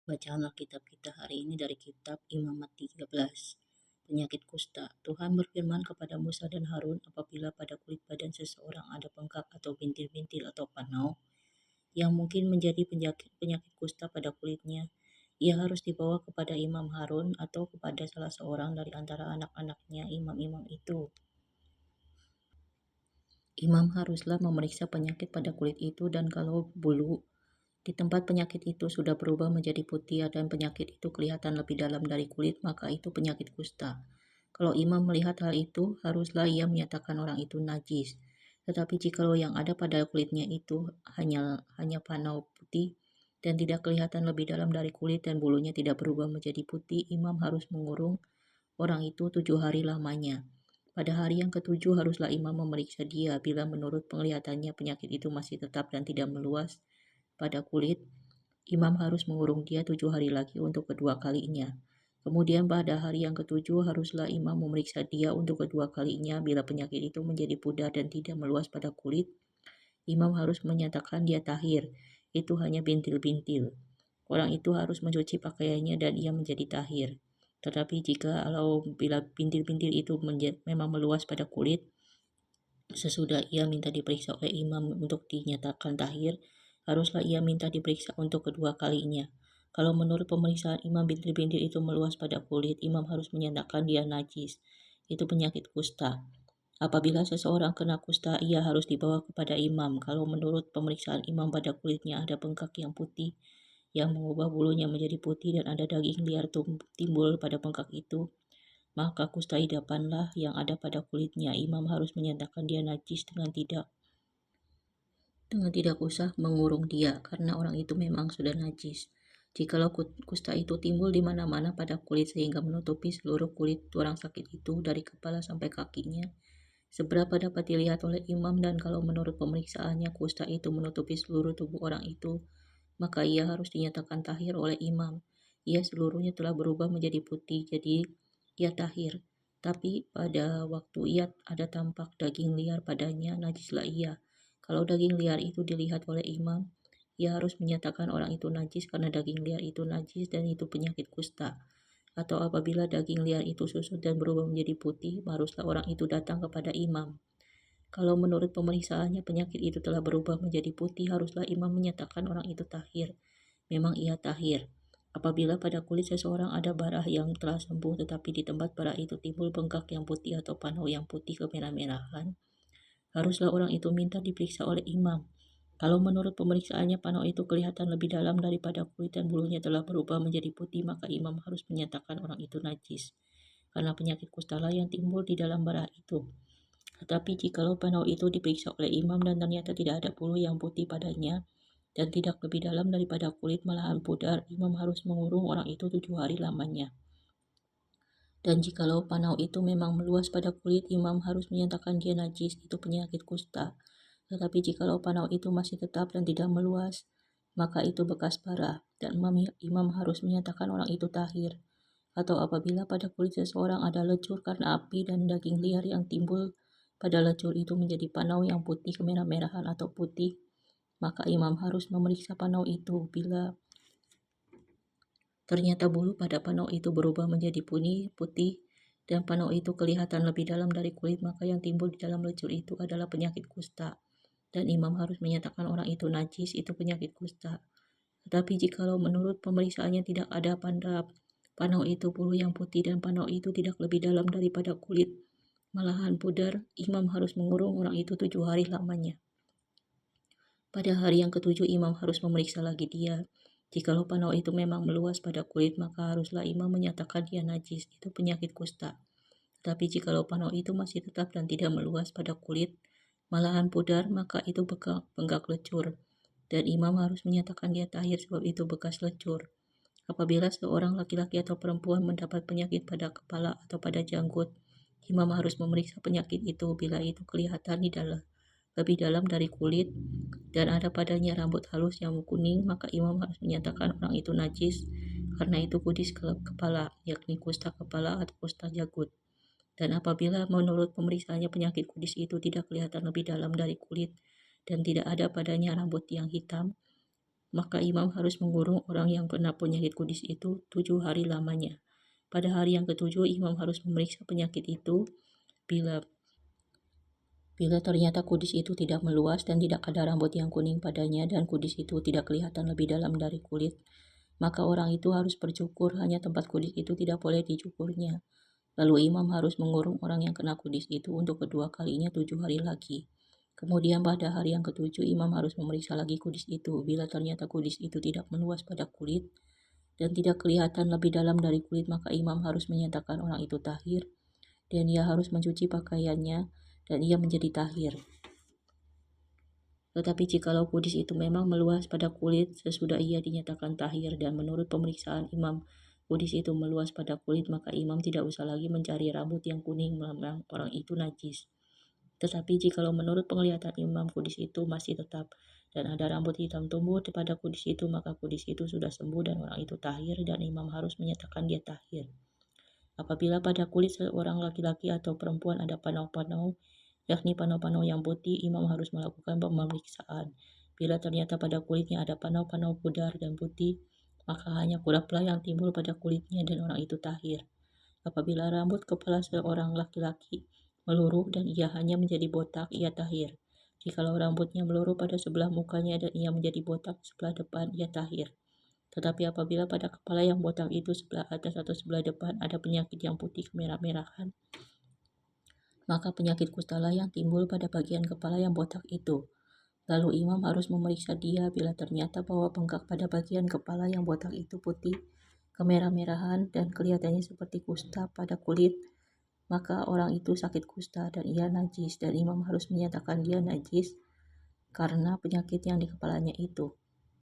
Bacaan Alkitab kita hari ini dari kitab Imamat 13. Penyakit kusta. Tuhan berfirman kepada Musa dan Harun, apabila pada kulit badan seseorang ada bengkak atau bintil-bintil atau panau yang mungkin menjadi penyakit kusta pada kulitnya, ia harus dibawa kepada Imam Harun atau kepada salah seorang dari antara anak-anaknya imam-imam itu. Imam haruslah memeriksa penyakit pada kulit itu, dan kalau bulu di tempat penyakit itu sudah berubah menjadi putih dan penyakit itu kelihatan lebih dalam dari kulit, maka itu penyakit kusta. Kalau imam melihat hal itu, haruslah ia menyatakan orang itu najis. Tetapi jikalau yang ada pada kulitnya itu hanya panau putih dan tidak kelihatan lebih dalam dari kulit dan bulunya tidak berubah menjadi putih, imam harus mengurung orang itu 7 hari lamanya. Pada hari yang ketujuh haruslah imam memeriksa dia. Bila menurut penglihatannya penyakit itu masih tetap dan tidak meluas pada kulit, imam harus mengurung dia 7 hari lagi untuk kedua kalinya. Kemudian pada hari yang ketujuh haruslah imam memeriksa dia untuk kedua kalinya. Bila penyakit itu menjadi pudar dan tidak meluas pada kulit, imam harus menyatakan dia tahir. Itu hanya bintil-bintil. Orang itu harus mencuci pakaiannya dan ia menjadi tahir. Tetapi bila bintil-bintil itu memang meluas pada kulit, sesudah ia minta diperiksa oleh imam untuk dinyatakan tahir, haruslah ia minta diperiksa untuk kedua kalinya. Kalau menurut pemeriksaan imam bintil-bintil itu meluas pada kulit, imam harus menyatakan dia najis. Itu penyakit kusta. Apabila seseorang kena kusta, ia harus dibawa kepada imam. Kalau menurut pemeriksaan imam pada kulitnya ada bengkak yang putih, yang mengubah bulunya menjadi putih dan ada daging liar timbul pada bengkak itu, maka kusta idapanlah yang ada pada kulitnya. Imam harus menyatakan dia najis dengan tidak usah mengurung dia, karena orang itu memang sudah najis. Jikalau kusta itu timbul di mana-mana pada kulit sehingga menutupi seluruh kulit orang sakit itu dari kepala sampai kakinya, seberapa dapat dilihat oleh imam, dan kalau menurut pemeriksaannya kusta itu menutupi seluruh tubuh orang itu, maka ia harus dinyatakan tahir oleh imam. Ia seluruhnya telah berubah menjadi putih, jadi ia tahir. Tapi pada waktu ia ada tampak daging liar padanya, najislah ia. Kalau daging liar itu dilihat oleh imam, ia harus menyatakan orang itu najis karena daging liar itu najis dan itu penyakit kusta. Atau apabila daging liar itu susut dan berubah menjadi putih, haruslah orang itu datang kepada imam. Kalau menurut pemeriksaannya penyakit itu telah berubah menjadi putih, haruslah imam menyatakan orang itu tahir. Memang ia tahir. Apabila pada kulit seseorang ada barah yang telah sembuh, tetapi di tempat barah itu timbul bengkak yang putih atau panau yang putih kemerah-merahan, haruslah orang itu minta diperiksa oleh imam. Kalau menurut pemeriksaannya panau itu kelihatan lebih dalam daripada kulit dan bulunya telah berubah menjadi putih, maka imam harus menyatakan orang itu najis, karena penyakit kustalah yang timbul di dalam barah itu. Tetapi jikalau panau itu diperiksa oleh imam dan ternyata tidak ada bulu yang putih padanya dan tidak lebih dalam daripada kulit, malahan pudar, imam harus mengurung orang itu 7 hari lamanya. Dan jikalau panau itu memang meluas pada kulit, imam harus menyatakan dia najis, itu penyakit kusta. Tetapi jikalau panau itu masih tetap dan tidak meluas, maka itu bekas parah, dan imam harus menyatakan orang itu tahir. Atau apabila pada kulit seseorang ada lecur karena api dan daging liar yang timbul pada lecur itu menjadi panau yang putih kemerah-merahan atau putih, maka imam harus memeriksa panau itu. Bila ternyata bulu pada panau itu berubah menjadi putih dan panau itu kelihatan lebih dalam dari kulit, maka yang timbul di dalam lecur itu adalah penyakit kusta. Dan imam harus menyatakan orang itu najis, itu penyakit kusta. Tetapi jikalau menurut pemeriksaannya tidak ada pada panau itu bulu yang putih dan panau itu tidak lebih dalam daripada kulit, malahan pudar, imam harus mengurung orang itu 7 hari lamanya. Pada hari yang ketujuh imam harus memeriksa lagi dia. Jikalau panau itu memang meluas pada kulit, maka haruslah imam menyatakan dia najis, itu penyakit kusta. Tetapi jikalau panau itu masih tetap dan tidak meluas pada kulit, malahan pudar, maka itu bengkak lecur, dan imam harus menyatakan dia tahir sebab itu bekas lecur. Apabila seorang laki-laki atau perempuan mendapat penyakit pada kepala atau pada janggut, imam harus memeriksa penyakit itu. Bila itu kelihatan lebih dalam dari kulit dan ada padanya rambut halus yang kuning, maka imam harus menyatakan orang itu najis karena itu kudis kepala, yakni kusta kepala atau kusta janggut. Dan apabila menurut pemeriksaannya penyakit kudis itu tidak kelihatan lebih dalam dari kulit dan tidak ada padanya rambut yang hitam, maka imam harus mengurung orang yang kena penyakit kudis itu 7 hari lamanya. Pada hari yang ketujuh, imam harus memeriksa penyakit itu. Bila ternyata kudis itu tidak meluas dan tidak ada rambut yang kuning padanya dan kudis itu tidak kelihatan lebih dalam dari kulit, maka orang itu harus bercukur, hanya tempat kudis itu tidak boleh dicukurnya. Lalu imam harus mengurung orang yang kena kudis itu untuk kedua kalinya 7 hari lagi. Kemudian pada hari yang ketujuh, imam harus memeriksa lagi kudis itu. Bila ternyata kudis itu tidak meluas pada kulit dan tidak kelihatan lebih dalam dari kulit, maka imam harus menyatakan orang itu tahir, dan ia harus mencuci pakaiannya, dan ia menjadi tahir. Tetapi jikalau kudis itu memang meluas pada kulit sesudah ia dinyatakan tahir, dan menurut pemeriksaan imam kudis itu meluas pada kulit, maka imam tidak usah lagi mencari rambut yang kuning, memang orang itu najis. Tetapi jikalau menurut penglihatan imam kudis itu masih tetap dan ada rambut hitam tumbuh pada kudis itu, maka kudis itu sudah sembuh dan orang itu tahir, dan imam harus menyatakan dia tahir. Apabila pada kulit seorang laki-laki atau perempuan ada panau-panau, yakni panau-panau yang putih, imam harus melakukan pemeriksaan. Bila ternyata pada kulitnya ada panau-panau pudar dan putih, maka hanya kuraplah yang timbul pada kulitnya dan orang itu tahir. Apabila rambut kepala seorang laki-laki meluruh dan ia hanya menjadi botak, ia tahir. Jikalau rambutnya meluruh pada sebelah mukanya dan ia menjadi botak sebelah depan, ia tahir. Tetapi apabila pada kepala yang botak itu sebelah atas atau sebelah depan ada penyakit yang putih kemerah-merahan, maka penyakit kustalah yang timbul pada bagian kepala yang botak itu. Lalu imam harus memeriksa dia. Bila ternyata bahwa bengkak pada bagian kepala yang botak itu putih, kemerah-merahan, dan kelihatannya seperti kusta pada kulit, maka orang itu sakit kusta dan ia najis, dan imam harus menyatakan dia najis karena penyakit yang di kepalanya itu.